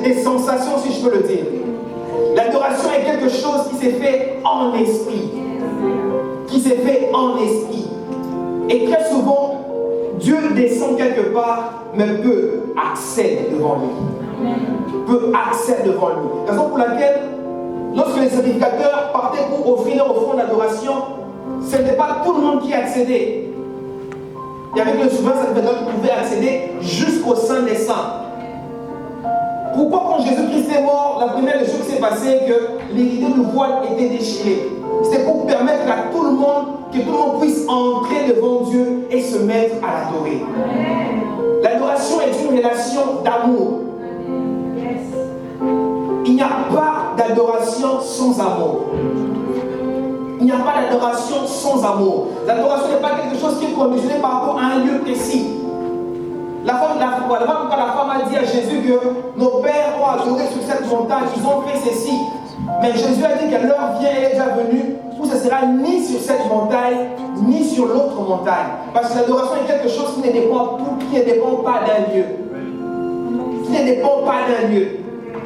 des sensations, si je peux le dire. L'adoration est quelque chose qui s'est fait en esprit. Qui s'est fait en esprit. Et très souvent, Dieu descend quelque part, mais peu accède devant lui. Peu accède devant lui. Raison pour laquelle, lorsque les sacrificateurs partaient pour offrir leur offrande d'adoration, ce n'était pas tout le monde qui accédait. Il y avait que souvent sacrificateurs qui pouvaient accéder jusqu'au Saint des Saints. Pourquoi quand Jésus-Christ est mort, la première des choses qui s'est passée, que les rideaux du voile étaient déchirés? C'était pour permettre à tout le monde, que tout le monde puisse entrer devant Dieu et se mettre à l'adorer. L'adoration est une relation d'amour. Il n'y a pas d'adoration sans amour. Il n'y a pas d'adoration sans amour. L'adoration n'est pas quelque chose qui est conditionné par rapport à un lieu précis. La femme a dit à Jésus que nos pères ont adoré sur cette montagne, ils ont fait ceci. Mais Jésus a dit que l'heure vient, elle est déjà venue, où ce ne sera ni sur cette montagne, ni sur l'autre montagne. Parce que l'adoration est quelque chose qui ne dépend pas d'un lieu. Qui ne dépend pas d'un lieu.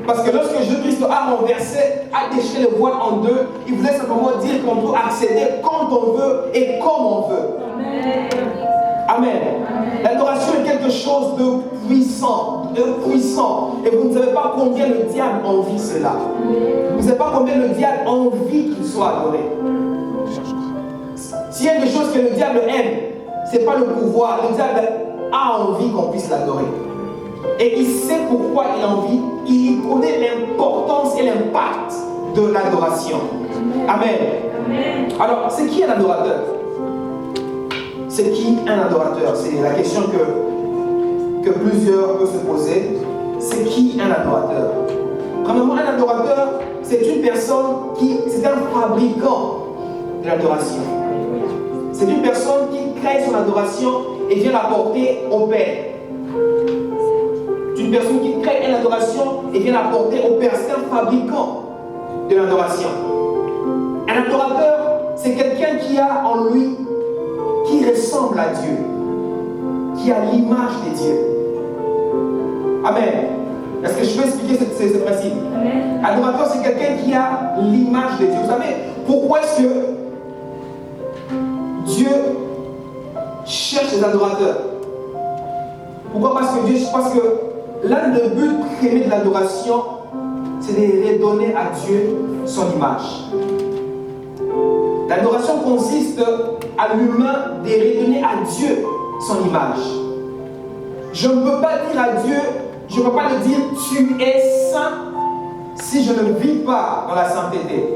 Parce que lorsque Jésus-Christ a renversé, a déchiré le voile en deux, il voulait simplement dire qu'on peut accéder quand on veut et comme on veut. Amen. L'adoration est quelque chose de puissant, Et vous ne savez pas combien le diable envie cela. Vous ne savez pas combien le diable envie qu'il soit adoré. S'il y a des choses que le diable aime, ce n'est pas le pouvoir. Le diable a envie qu'on puisse l'adorer. Et il sait pourquoi il a envie. Il connaît l'importance et l'impact de l'adoration. Amen. Alors, c'est qui un adorateur? C'est qui un adorateur? C'est la question que plusieurs peuvent se poser. C'est qui un adorateur? Premièrement, un adorateur, c'est une personne c'est un fabricant de l'adoration. C'est une personne qui crée son adoration et vient l'apporter au Père. C'est une personne qui crée une adoration et vient l'apporter au Père. C'est un fabricant de l'adoration. Un adorateur, c'est quelqu'un qui a en lui, qui ressemble à Dieu, qui a l'image de Dieu. Amen. Est-ce que je peux expliquer ce principe? Adorateur, c'est quelqu'un qui a l'image de Dieu. Vous savez, pourquoi est-ce que Dieu cherche les adorateurs? Pourquoi? Parce que l'un des buts premiers de l'adoration, c'est de redonner à Dieu son image. L'adoration consiste à l'humain de redonner à Dieu son image. Je ne peux pas dire à Dieu, je ne peux pas le dire, tu es saint, si je ne vis pas dans la sainteté.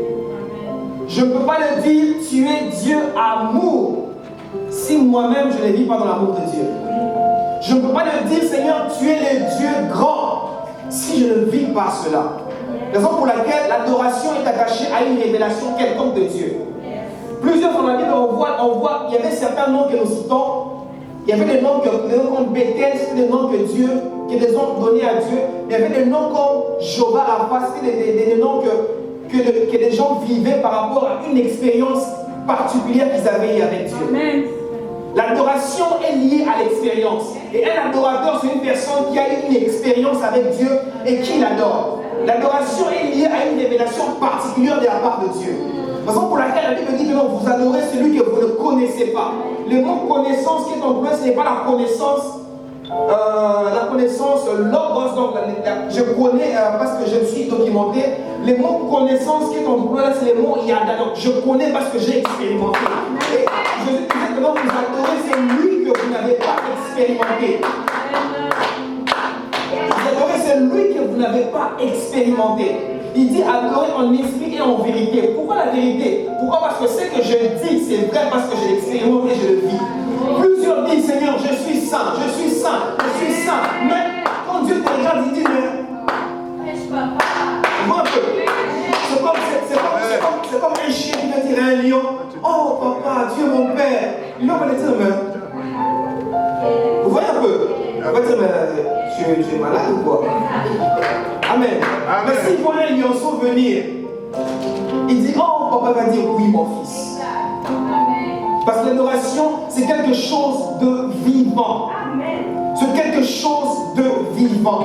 Je ne peux pas le dire, tu es Dieu amour, si moi-même je ne vis pas dans l'amour de Dieu. Je ne peux pas le dire, Seigneur, tu es le Dieu grand, si je ne vis pas cela. Raison pour laquelle l'adoration est attachée à une révélation quelconque de Dieu. Plusieurs fois dans la Bible, on voit, il y avait certains noms que nous citons. Il y avait des noms comme Bethel, c'était des noms que Dieu, que des hommes donnaient à Dieu. Il y avait des noms comme Jova, Rapha, c'était des noms que les gens vivaient par rapport à une expérience particulière qu'ils avaient avec Dieu. Amen. L'adoration est liée à l'expérience. Et un adorateur, c'est une personne qui a une expérience avec Dieu et qui l'adore. L'adoration est liée à une révélation particulière de la part de Dieu. Raison pour laquelle la Bible dit que non, vous adorez celui que vous ne connaissez pas. Le mot connaissance qui est employé, ce n'est pas la connaissance logos, donc je connais parce que je me suis documenté. Le mot connaissance qui est employé, c'est le mot yada, donc je connais parce que j'ai expérimenté. Et je disais que non, vous adorez, c'est lui que vous n'avez pas expérimenté. Vous adorez, c'est lui que vous n'avez pas expérimenté. Il dit adorer en esprit et en vérité. Pourquoi la vérité? Pourquoi? Parce que ce que je dis, c'est vrai parce que je l'expérimente et je le vis. Plusieurs disent, Seigneur, je suis saint, je suis saint, je suis saint. Mais quand Dieu te regarde, il dit, mais vois un peu. C'est comme un chien qui va dire à un lion, oh papa, Dieu mon père. Le lion va le dire, mais vous voyez un peu. Il va dire, mais tu es malade ou quoi? Amen. Mais s'il voit un lionceau venir, il dit, oh papa va dire, oui mon fils. Parce que l'adoration, c'est quelque chose de vivant. C'est quelque chose de vivant.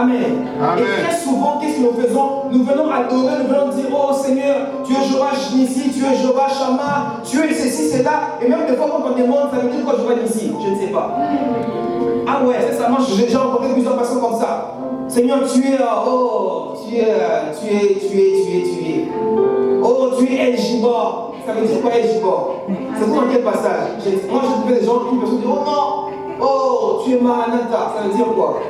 Amen. Amen. Et très souvent, qu'est-ce que nous faisons? Nous venons adorer, nous venons dire, oh Seigneur, tu es Jéhovah Nissi, tu es Jéhovah Shammah, tu es ceci, cela. Et même des fois, quand on demande, ça veut dire quoi Jéhovah Nissi? Je ne sais pas. Ah ouais, c'est ça, moi j'ai déjà rencontré plusieurs personnes comme ça. Seigneur, tu es, oh, tu es. Oh, tu es El Gibor. Ça veut dire quoi El Gibor? C'est tout dans quel passage? Moi, je trouve des gens qui me disent, oh non, oh, tu es Maranatha. Ça veut dire quoi?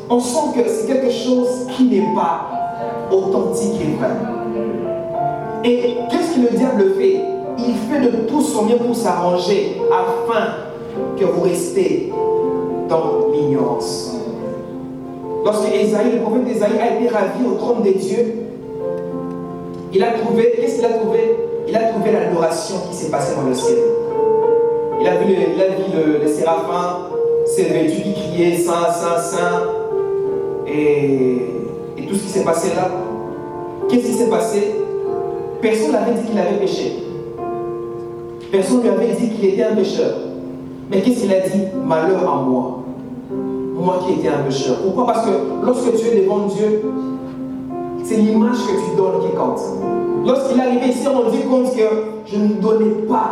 On sent que c'est quelque chose qui n'est pas authentique et vrai. Et qu'est-ce que le diable fait? Il fait de tout son mieux pour s'arranger afin que vous restez dans l'ignorance. Lorsque Ésaïe, le prophète Ésaïe a été ravi au trône des dieux, il a trouvé, qu'est-ce qu'il a trouvé? Il a trouvé l'adoration qui s'est passée dans le ciel. Il a vu les séraphins, ces vêtus qui criaient Saint, Saint, Saint, et tout ce qui s'est passé là. Qu'est-ce qui s'est passé? Personne ne l'avait dit qu'il avait péché. Personne ne lui avait dit qu'il était un pécheur. Mais qu'est-ce qu'il a dit? Malheur à moi. Moi qui étais un pécheur. Pourquoi? Parce que lorsque tu es devant Dieu, c'est l'image que tu donnes qui compte. Lorsqu'il est arrivé ici, on dit compte que je ne donnais pas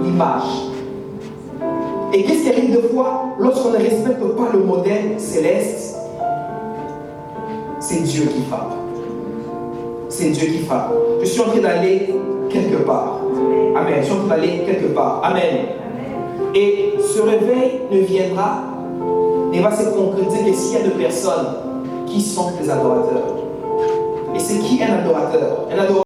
l'image. Et qu'est-ce qui arrive des fois lorsqu'on ne respecte pas le modèle céleste? C'est Dieu qui frappe. C'est Dieu qui frappe. Je suis en train d'aller quelque part. Amen. Je suis en train d'aller quelque part. Amen. Et ce réveil ne viendra, ne va se concrétiser que s'il y a des personnes qui sont des adorateurs. Et c'est qui un adorateur? Un adorateur